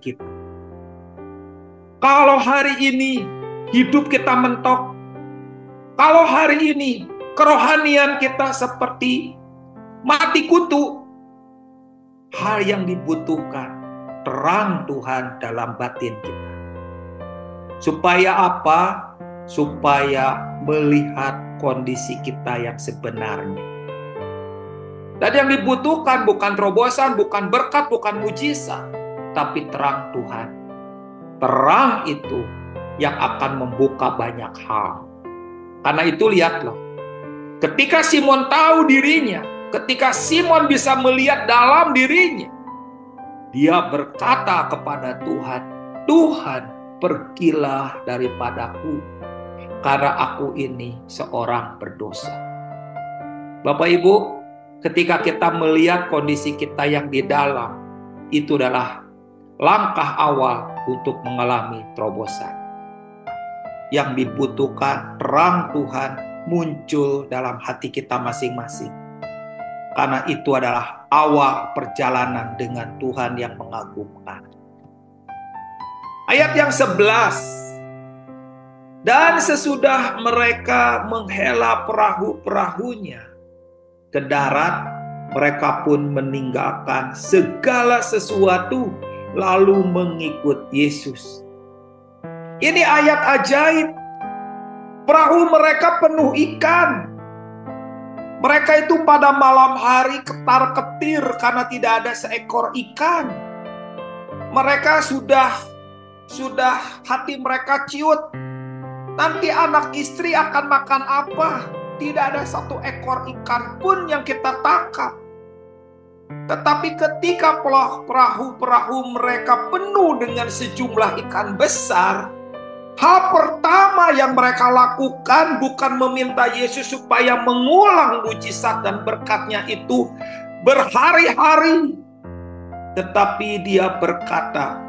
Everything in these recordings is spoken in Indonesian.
kita. Kalau hari ini hidup kita mentok, kalau hari ini kerohanian kita seperti mati kutu, hal yang dibutuhkan terang Tuhan dalam batin kita. Supaya apa? Supaya melihat kondisi kita yang sebenarnya. Dan yang dibutuhkan bukan terobosan, bukan berkat, bukan mujizat, tapi terang Tuhan. Terang itu yang akan membuka banyak hal. Karena itu lihatlah, ketika Simon tahu dirinya, ketika Simon bisa melihat dalam dirinya, dia berkata kepada Tuhan, "Tuhan, pergilah daripadaku, karena aku ini seorang berdosa." Bapak Ibu, ketika kita melihat kondisi kita yang di dalam, itu adalah langkah awal untuk mengalami terobosan. Yang dibutuhkan terang Tuhan muncul dalam hati kita masing-masing. Karena itu adalah awal perjalanan dengan Tuhan yang mengagumkan. Ayat yang 11. Dan sesudah mereka menghela perahu-perahunya ke darat, mereka pun meninggalkan segala sesuatu lalu mengikut Yesus. Ini ayat ajaib. Perahu mereka penuh ikan. Mereka itu pada malam hari ketar-ketir karena tidak ada seekor ikan. Mereka sudah hati mereka ciut. Nanti anak istri akan makan apa? Tidak ada satu ekor ikan pun yang kita tangkap. Tetapi ketika perahu-perahu mereka penuh dengan sejumlah ikan besar, hal pertama yang mereka lakukan bukan meminta Yesus supaya mengulang mujizat dan berkatnya itu berhari-hari. Tetapi dia berkata,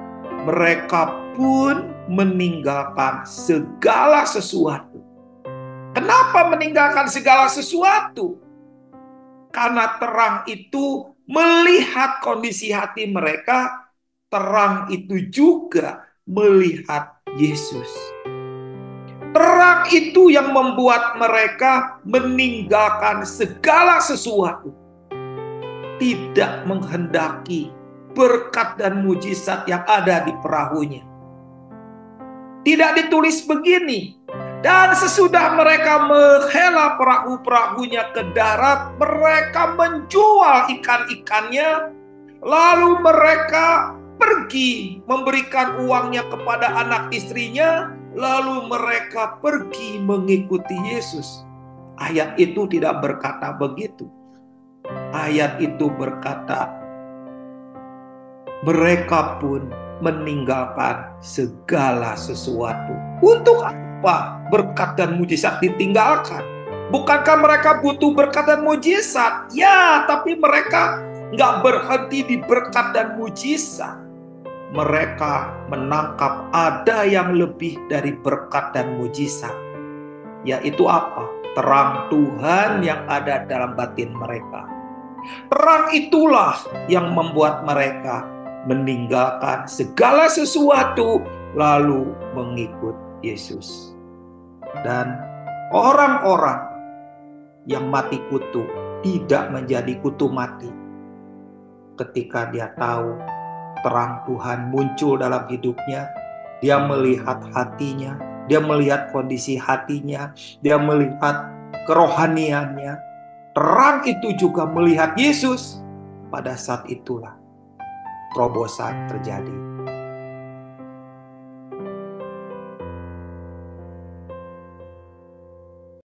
mereka pun meninggalkan segala sesuatu. Kenapa meninggalkan segala sesuatu? Karena terang itu melihat kondisi hati mereka, terang itu juga melihat Yesus. Terang itu yang membuat mereka meninggalkan segala sesuatu. Tidak menghendaki berkat dan mujizat yang ada di perahunya. Tidak ditulis begini. Dan sesudah mereka menghela perahu-perahunya ke darat, mereka menjual ikan-ikannya, lalu mereka pergi memberikan uangnya kepada anak istrinya, lalu mereka pergi mengikuti Yesus. Ayat itu tidak berkata begitu. Ayat itu berkata, mereka pun meninggalkan segala sesuatu. Untuk apa berkat dan mujizat ditinggalkan? Bukankah mereka butuh berkat dan mujizat? Ya, tapi mereka nggak berhenti di berkat dan mujizat. Mereka menangkap ada yang lebih dari berkat dan mujizat. Yaitu apa? Terang Tuhan yang ada dalam batin mereka. Terang itulah yang membuat mereka meninggalkan segala sesuatu lalu mengikut Yesus. Dan orang-orang yang mati kutu tidak menjadi kutu mati ketika dia tahu terang Tuhan muncul dalam hidupnya. Dia melihat hatinya, dia melihat kondisi hatinya, dia melihat kerohaniannya. Terang itu juga melihat Yesus. Pada saat itulah terobosan terjadi.